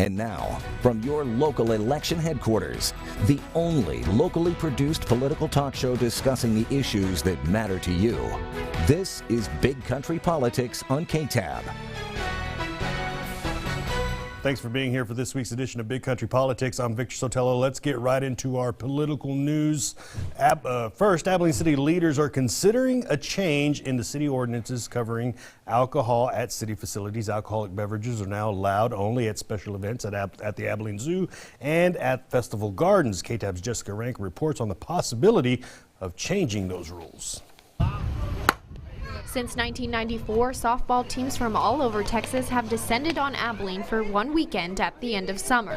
And now, from your local election headquarters, the only locally produced political talk show discussing the issues that matter to you. This is Big Country Politics on KTAB. Thanks for being here for this week's edition of Big Country Politics. I'm Victor Sotelo. Let's get right into our political news. First, Abilene City leaders are considering a change in the city ordinances covering alcohol at city facilities. Alcoholic beverages are now allowed only at special events at the Abilene Zoo and at Festival Gardens. KTAB's Jessica Rank reports on the possibility of changing those rules. Since 1994, softball teams from all over Texas have descended on Abilene for one weekend at the end of summer.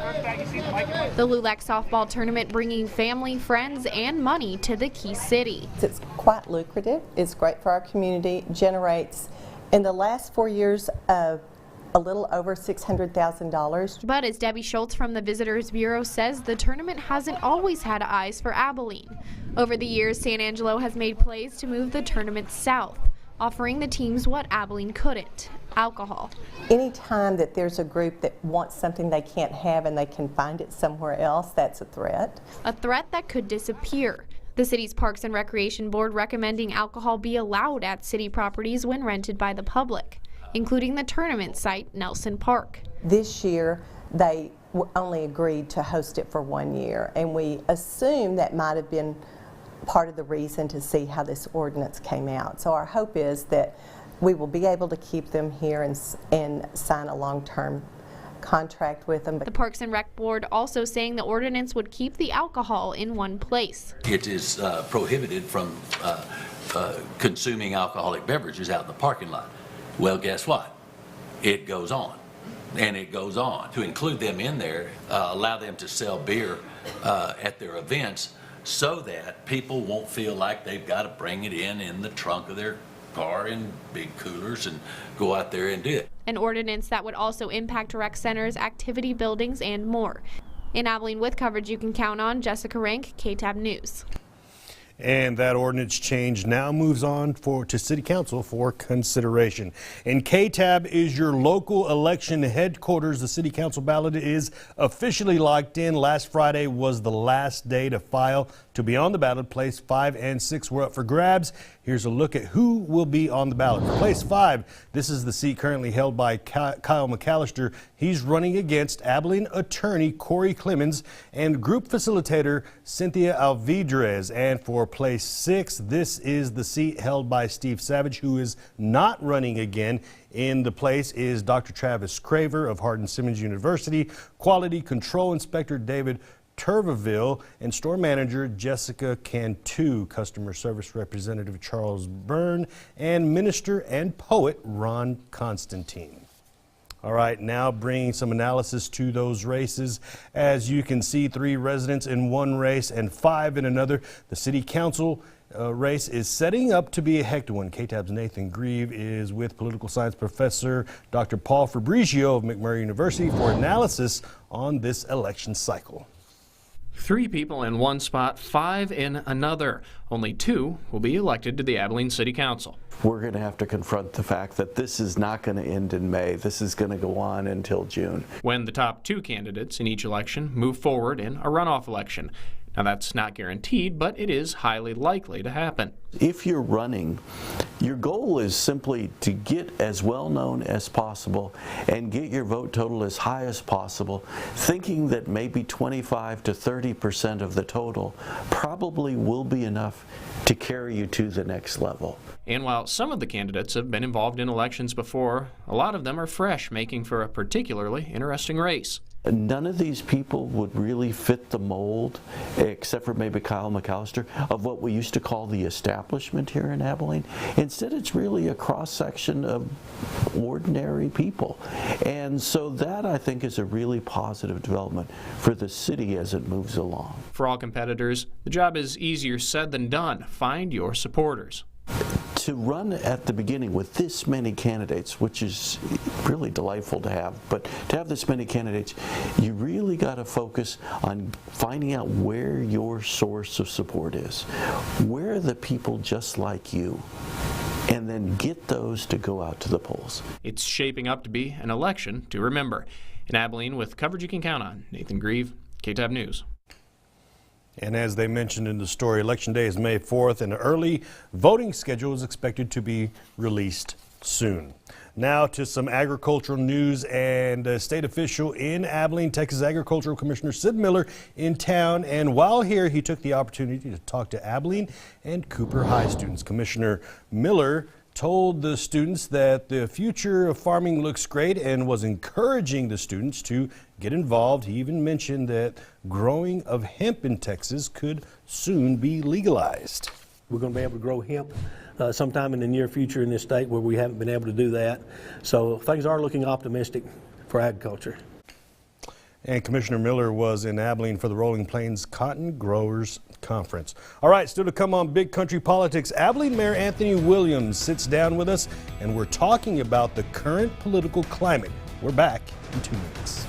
The LULAC softball tournament bringing family, friends, and money to the key city. It's quite lucrative. It's great for our community. Generates, in the last 4 years, a little over $600,000. But as Debbie Schultz from the Visitors Bureau says, the tournament hasn't always had eyes for Abilene. Over the years, San Angelo has made plays to move the tournament south, offering the teams what Abilene couldn't: alcohol. Anytime that there's a group that wants something they can't have and they can find it somewhere else, that's a threat. A threat that could disappear. The city's Parks and Recreation Board recommending alcohol be allowed at city properties when rented by the public, including the tournament site, Nelson Park. This year, they only agreed to host it for 1 year, and we assume that might have been part of the reason to see how this ordinance came out. So our hope is that we will be able to keep them here and sign a long-term contract with them. The Parks and Rec Board also saying the ordinance would keep the alcohol in one place. It is prohibited from consuming alcoholic beverages out in the parking lot. Well, guess what? It goes on, and it goes on. To include them in there, allow them to sell beer at their events, so that people won't feel like they've got to bring it in the trunk of their car in big coolers and go out there and do it. An ordinance that would also impact rec centers, activity buildings, and more. In Abilene, with coverage you can count on, Jessica Rank, KTAB News. And that ordinance change now moves on to City Council for consideration. And KTAB is your local election headquarters. The City Council ballot is officially locked in. Last Friday was the last day to file to be on the ballot. Place 5 and 6 were up for grabs. Here's a look at who will be on the ballot. For Place 5, this is the seat currently held by Kyle McAllister. He's running against Abilene attorney Corey Clemens and group facilitator Cynthia Alvidrez. And for Place 6, this is the seat held by Steve Savage, who is not running again. In the place is Dr. Travis Craver of Hardin-Simmons University, Quality Control Inspector David Turveville, and Store Manager Jessica Cantu, Customer Service Representative Charles Byrne, and Minister and Poet Ron Constantine. All right, now bringing some analysis to those races. As you can see, 3 residents in one race and 5 in another. The City Council race is setting up to be a hectic one. KTAB's Nathan Grieve is with political science professor Dr. Paul Fabrizio of McMurray University for analysis on this election cycle. 3 people in one spot, 5 in another. Only 2 will be elected to the Abilene City Council. We're going to have to confront the fact that this is not going to end in May. This is going to go on until June. When the top 2 candidates in each election move forward in a runoff election. Now, that's not guaranteed, but it is highly likely to happen. If you're running, your goal is simply to get as well known as possible and get your vote total as high as possible, thinking that maybe 25 to 30% of the total probably will be enough to carry you to the next level. And while some of the candidates have been involved in elections before, a lot of them are fresh, making for a particularly interesting race. None of these people would really fit the mold, except for maybe Kyle McAllister, of what we used to call the establishment here in Abilene. Instead, it's really a cross-section of ordinary people. And so that, I think, is a really positive development for the city as it moves along. For all competitors, the job is easier said than done. Find your supporters. To run at the beginning with this many candidates, which is really delightful to have, but to have this many candidates, you really got to focus on finding out where your source of support is. Where are the people just like you? And then get those to go out to the polls. It's shaping up to be an election to remember. In Abilene, with coverage you can count on, Nathan Grieve, KTAB News. And as they mentioned in the story, Election Day is May 4th, and an early voting schedule is expected to be released soon. Now to some agricultural news, and a state official in Abilene, Texas Agricultural Commissioner Sid Miller in town. And while here, he took the opportunity to talk to Abilene and Cooper High students. Commissioner Miller told the students that the future of farming looks great and was encouraging the students to get involved. He even mentioned that growing of hemp in Texas could soon be legalized. We're going to be able to grow hemp sometime in the near future in this state where we haven't been able to do that. So things are looking optimistic for agriculture. And Commissioner Miller was in Abilene for the Rolling Plains Cotton Growers Conference. All right, still to come on Big Country Politics, Abilene Mayor Anthony Williams sits down with us, and we're talking about the current political climate. We're back in 2 minutes.